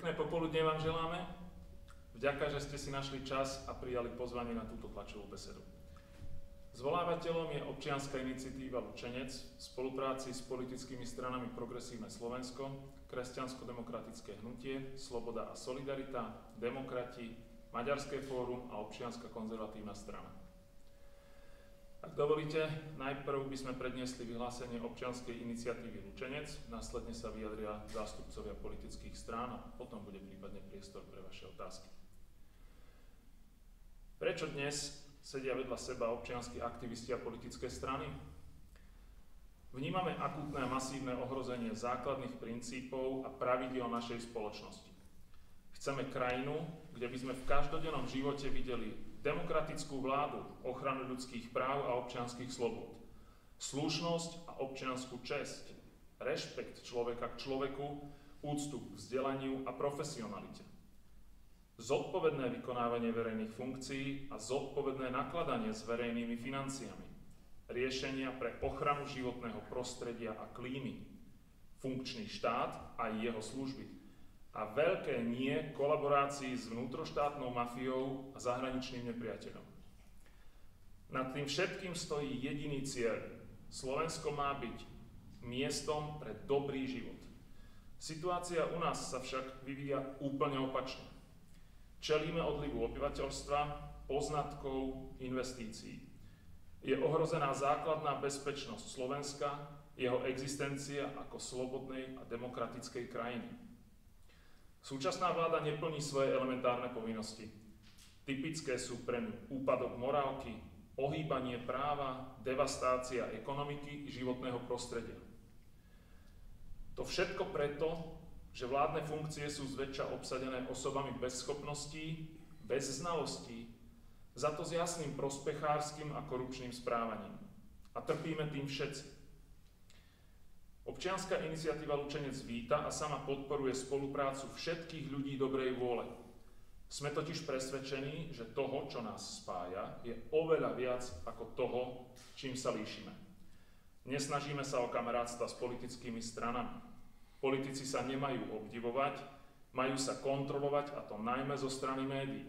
Pekné popoludne vám želáme. Vďaka, že ste si našli čas a prijali pozvanie na túto tlačovú besedu. Zvolávateľom je občianska iniciatíva Lučenec v spolupráci s politickými stranami Progresívne Slovensko, Kresťansko-demokratické hnutie, Sloboda a Solidarita, Demokrati, Maďarské fórum a Občianska konzervatívna strana. Ak dovolíte, najprv by sme predniesli vyhlásenie občianskej iniciatívy Lučenec, následne sa vyjadria zástupcovia politických strán a potom bude prípadne priestor pre vaše otázky. Prečo dnes sedia vedľa seba občianski aktivisti a politické strany? Vnímame akútne a masívne ohrozenie základných princípov a pravidiel našej spoločnosti. Chceme krajinu, kde by sme v každodennom živote videli demokratickú vládu, ochranu ľudských práv a občianskych slobôd, slušnosť a občiansku česť, rešpekt človeka k človeku, úctu k vzdelaniu a profesionalite, zodpovedné vykonávanie verejných funkcií a zodpovedné nakladanie s verejnými financiami, riešenia pre ochranu životného prostredia a klímy, funkčný štát a jeho služby a veľké nie kolaborácii s vnútroštátnou mafiou a zahraničným nepriateľom. Nad tým všetkým stojí jediný cieľ. Slovensko má byť miestom pre dobrý život. Situácia u nás sa však vyvíja úplne opačne. Čelíme odlivu obyvateľstva, poznatkov, investícií. Je ohrozená základná bezpečnosť Slovenska, jeho existencia ako slobodnej a demokratickej krajiny. Súčasná vláda neplní svoje elementárne povinnosti. Typické sú pre ňu úpadok morálky, ohýbanie práva, devastácia ekonomiky i životného prostredia. To všetko preto, že vládne funkcie sú zväčša obsadené osobami bez schopností, bez znalostí, za to s jasným prospechárskym a korupčným správaním. A trpíme tým všetci. Občianska iniciatíva Lučenec víta a sama podporuje spoluprácu všetkých ľudí dobrej vôle. Sme totiž presvedčení, že toho, čo nás spája, je oveľa viac ako toho, čím sa líšime. Nesnažíme sa o kamarátstva s politickými stranami. Politici sa nemajú obdivovať, majú sa kontrolovať, a to najmä zo strany médií.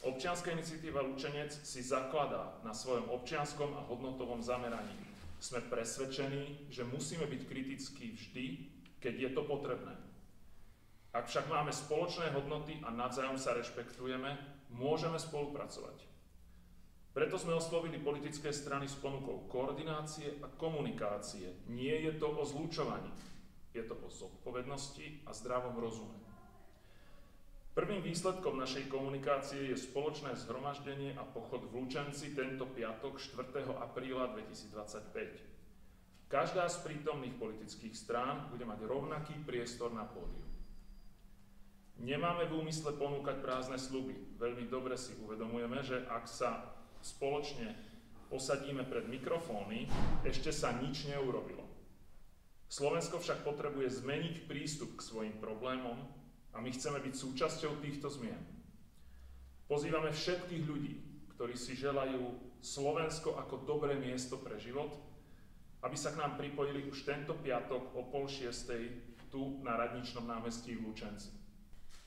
Občianska iniciatíva Lučenec si zakladá na svojom občianskom a hodnotovom zameraní. Sme presvedčení, že musíme byť kritickí vždy, keď je to potrebné. Ak však máme spoločné hodnoty a navzájom sa rešpektujeme, môžeme spolupracovať. Preto sme oslovili politické strany s ponukou koordinácie a komunikácie. Nie je to o zlúčovaní, je to o zodpovednosti a zdravom rozume. Prvým výsledkom našej komunikácie je spoločné zhromaždenie a pochod v Lučenci tento piatok 4. apríla 2025. Každá z prítomných politických strán bude mať rovnaký priestor na pódiu. Nemáme v úmysle ponúkať prázdne sľuby. Veľmi dobre si uvedomujeme, že ak sa spoločne posadíme pred mikrofóny, ešte sa nič neurobilo. Slovensko však potrebuje zmeniť prístup k svojim problémom, a my chceme byť súčasťou týchto zmien. Pozývame všetkých ľudí, ktorí si želajú Slovensko ako dobré miesto pre život, aby sa k nám pripojili už tento piatok o 5:30 tu na Radničnom námestí v Lučenci.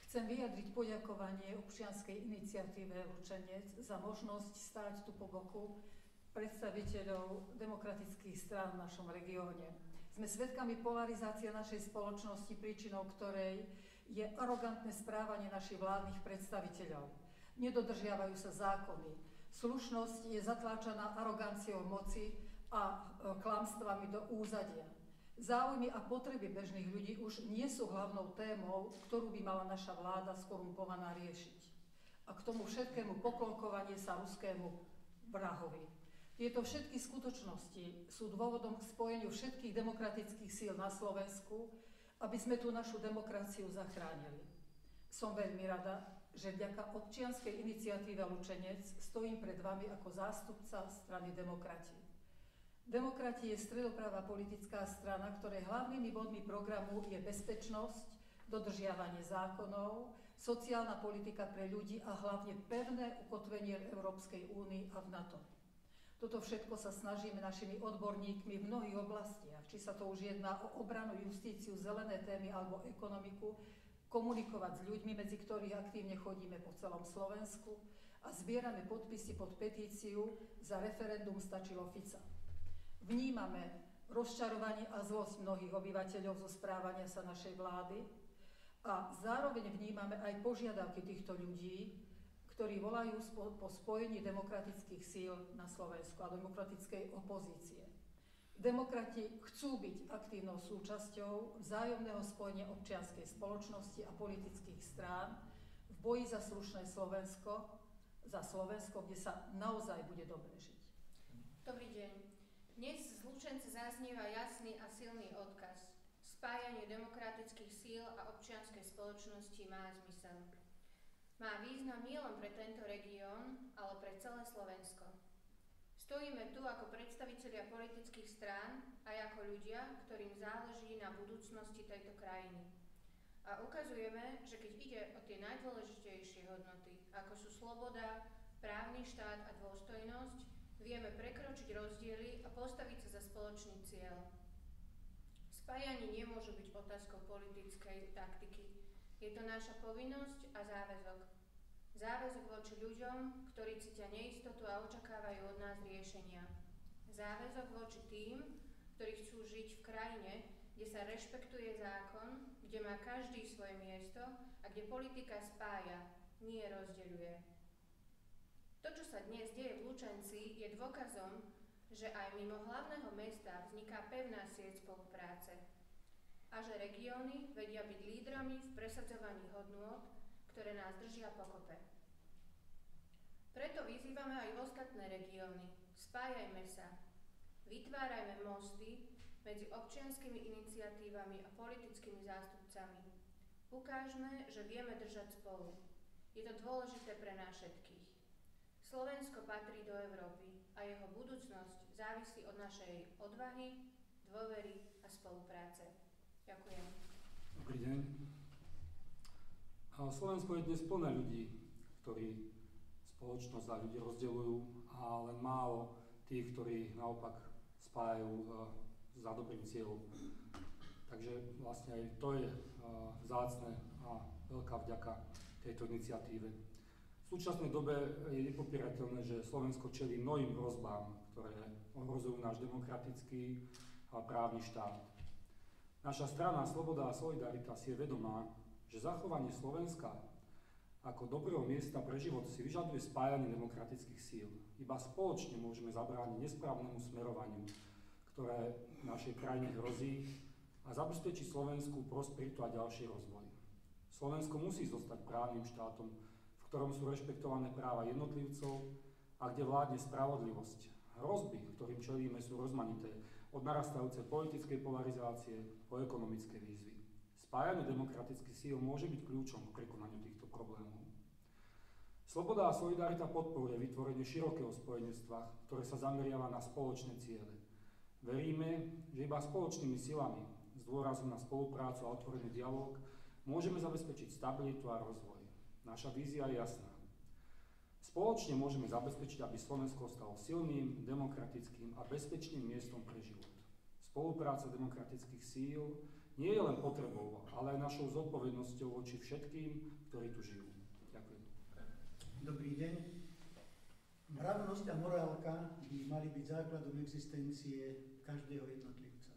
Chcem vyjadriť poďakovanie občianskej iniciatíve Lučenec za možnosť stáť tu po boku predstaviteľov demokratických strán v našom regióne. Sme svedkami polarizácie našej spoločnosti, príčinou ktorej je arogantné správanie našich vládnych predstaviteľov. Nedodržiavajú sa zákony. Slušnosť je zatláčaná aroganciou moci a klamstvami do úzadia. Záujmy a potreby bežných ľudí už nie sú hlavnou témou, ktorú by mala naša vláda skorumpovaná riešiť. A k tomu všetkému poklonkovanie sa ruskému vrahovi. Tieto všetky skutočnosti sú dôvodom k spojeniu všetkých demokratických síl na Slovensku, aby sme tú našu demokraciu zachránili. Som veľmi rada, že vďaka občianskej iniciatíve Lučenec stojím pred vami ako zástupca strany Demokrati. Demokrati je stredopravá politická strana, ktorej hlavnými bodmi programu je bezpečnosť, dodržiavanie zákonov, sociálna politika pre ľudí a hlavne pevné ukotvenie v Európskej únii a v NATO. Toto všetko sa snažíme našimi odborníkmi v mnohých oblastiach, či sa to už jedná o obranu, justíciu, zelené témy alebo ekonomiku, komunikovať s ľuďmi, medzi ktorých aktívne chodíme po celom Slovensku a zbierame podpisy pod petíciu Za referendum stačilo Fica. Vnímame rozčarovanie a zlosť mnohých obyvateľov zo správania sa našej vlády a zároveň vnímame aj požiadavky týchto ľudí, ktorí volajú po spojení demokratických síl na Slovensku a demokratickej opozície. Demokrati chcú byť aktívnou súčasťou vzájomného spojenia občianskej spoločnosti a politických strán v boji za slušné Slovensko, za Slovensko, kde sa naozaj bude dobre žiť. Dobrý deň. Dnes z Lučenca zaznieva jasný a silný odkaz. Spájanie demokratických síl a občianskej spoločnosti má zmysel. Má význam nielen pre tento región, ale pre celé Slovensko. Stojíme tu ako predstavitelia politických strán aj ako ľudia, ktorým záleží na budúcnosti tejto krajiny. A ukazujeme, že keď ide o tie najdôležitejšie hodnoty, ako sú sloboda, právny štát a dôstojnosť, vieme prekročiť rozdiely a postaviť sa za spoločný cieľ. Spájanie nemôže byť otázkou politickej taktiky. Je to naša povinnosť a záväzok. Záväzok voči ľuďom, ktorí cítia neistotu a očakávajú od nás riešenia. Záväzok voči tým, ktorí chcú žiť v krajine, kde sa rešpektuje zákon, kde má každý svoje miesto a kde politika spája, nie rozdeľuje. To, čo sa dnes deje v Lučenci, je dôkazom, že aj mimo hlavného mesta vzniká pevná sieť spolupráce a že regióny vedia byť lídrami v presadzovaní hodnôt, ktoré nás držia pokope. Preto vyzývame aj ostatné regióny. Spájajme sa. Vytvárajme mosty medzi občianskymi iniciatívami a politickými zástupcami. Ukážme, že vieme držať spolu. Je to dôležité pre nás všetkých. Slovensko patrí do Európy a jeho budúcnosť závisí od našej odvahy, dôvery a spolupráce. Ďakujem. Dobrý deň. Slovensko je dnes plné ľudí, ktorí spoločnosť a ľudí rozdeľujú, a len málo tých, ktorí naopak spájajú za dobrým cieľom. Takže vlastne aj to je vzácne a veľká vďaka tejto iniciatíve. V súčasnej dobe je nepopierateľné, že Slovensko čelí mnohým hrozbám, ktoré ohrozujú náš demokratický a právny štát. Naša strana Sloboda a Solidarita si je vedomá, že zachovanie Slovenska ako dobrého miesta pre život si vyžaduje spájanie demokratických síl. Iba spoločne môžeme zabrániť nesprávnemu smerovaniu, ktoré našej krajine hrozí, a zabezpečiť Slovensku prosperitu a ďalší rozvoj. Slovensko musí zostať právnym štátom, v ktorom sú rešpektované práva jednotlivcov a kde vládne spravodlivosť. Hrozby, ktorým čelíme, sú rozmanité, od narastajúcej politickej polarizácie po ekonomické výzvy. Spájanie demokratických síl môže byť kľúčom k prekonaniu týchto problémov. Sloboda a Solidarita podporuje vytvorenie širokého spojenectva, ktoré sa zameriava na spoločné ciele. Veríme, že iba spoločnými silami, s dôrazom na spoluprácu a otvorený dialóg, môžeme zabezpečiť stabilitu a rozvoj. Naša vízia je jasná. Spoločne môžeme zabezpečiť, aby Slovensko stalo silným, demokratickým a bezpečným miestom pre život. Spolupráca demokratických síl nie je len potrebou, ale aj našou zodpovednosťou voči všetkým, ktorí tu žijú. Ďakujem. Dobrý deň. Mravnosť a morálka by mali byť základom existencie každého jednotlivca.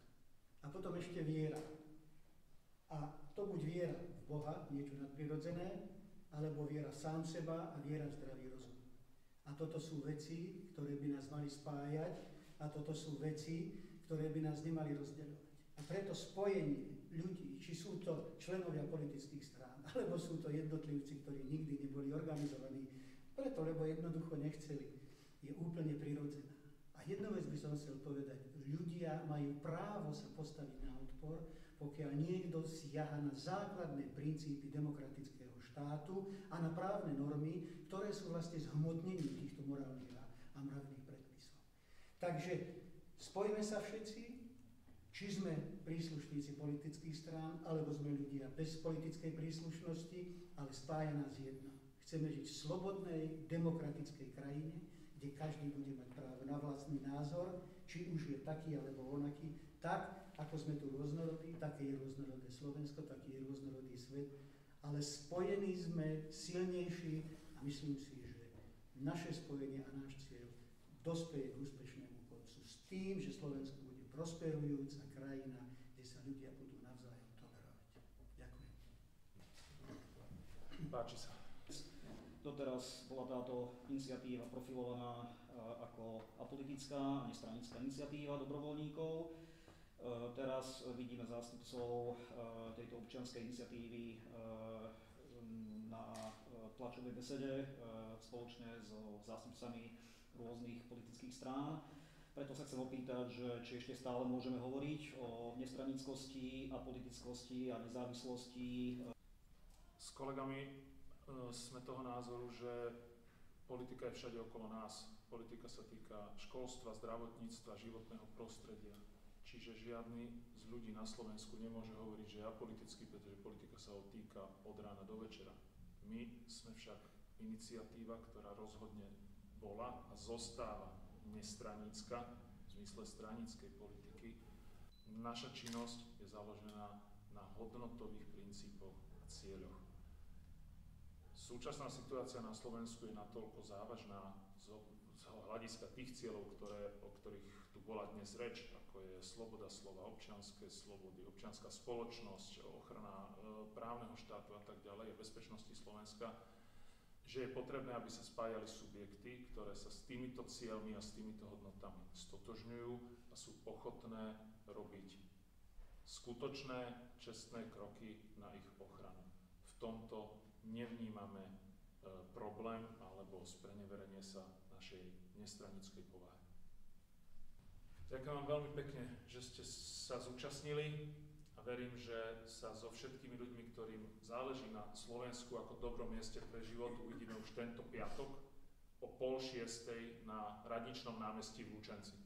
A potom ešte viera. A to buď viera v Boha, niečo nadprirodzené, alebo viera sám seba a viera v zdravý rozum. A toto sú veci, ktoré by nás mali spájať, a toto sú veci, ktoré by nás nemali rozdeľovať. A preto spojenie ľudí, či sú to členovia politických strán, alebo sú to jednotlivci, ktorí nikdy neboli organizovaní, preto, lebo jednoducho nechceli, je úplne prirodzená. A jednu vec by som chcel povedať, ľudia majú právo sa postaviť na odpor, pokiaľ niekto siaha na základné princípy demokratického štátu a na právne normy, ktoré sú vlastne zhmotnením týchto morálnych a mravných predpisov. Takže spojme sa všetci, či sme príslušníci politických strán, alebo sme ľudia bez politickej príslušnosti, ale spája nás jedno. Chceme žiť v slobodnej, demokratickej krajine, kde každý bude mať právo na vlastný názor, či už je taký alebo onaký. Tak, ako sme tu rôznorodí, také je rôznorodé Slovensko, taký je rôznorodý svet ale spojení sme silnejší a myslím si, že naše spojenie a náš cieľ dospeje k úspešnému koncu s tým, že Slovensko bude prosperujúca krajina, kde sa ľudia budú navzájom tolerovať. Ďakujem. Páči sa. Doteraz bola táto iniciatíva profilovaná ako apolitická a nestranická iniciatíva dobrovoľníkov. Teraz vidíme zástupcov tejto občianskej iniciatívy na tlačovej besede spoločne so zástupcami rôznych politických strán. Preto sa chcem opýtať, že či ešte stále môžeme hovoriť o nestranickosti, apolitickosti a nezávislosti. S kolegami sme toho názoru, že politika je všade okolo nás. Politika sa týka školstva, zdravotníctva, životného prostredia. Čiže žiadny z ľudí na Slovensku nemôže hovoriť, že je apolitický, pretože politika sa ho týka od rána do večera. My sme však iniciatíva, ktorá rozhodne bola a zostáva nestranícka v zmysle stranickej politiky. Naša činnosť je založená na hodnotových princípoch a cieľoch. Súčasná situácia na Slovensku je natoľko závažná z hľadiska tých cieľov, o ktorých tu bola dnes reč, ako je sloboda slova, občianske slobody, občianská spoločnosť, ochrana právneho štátu a tak ďalej, bezpečnosti Slovenska, že je potrebné, aby sa spájali subjekty, ktoré sa s týmito cieľmi a s týmito hodnotami stotožňujú a sú ochotné robiť skutočné, čestné kroky na ich ochranu. V tomto nevnímame problém alebo spreneverenie sa našej nestranickej povahy. Ďakujem vám veľmi pekne, že ste sa zúčastnili a verím, že sa so všetkými ľuďmi, ktorým záleží na Slovensku ako dobrom mieste pre život, uvidíme už tento piatok o 5:30 na Radničnom námestí v Lučenci.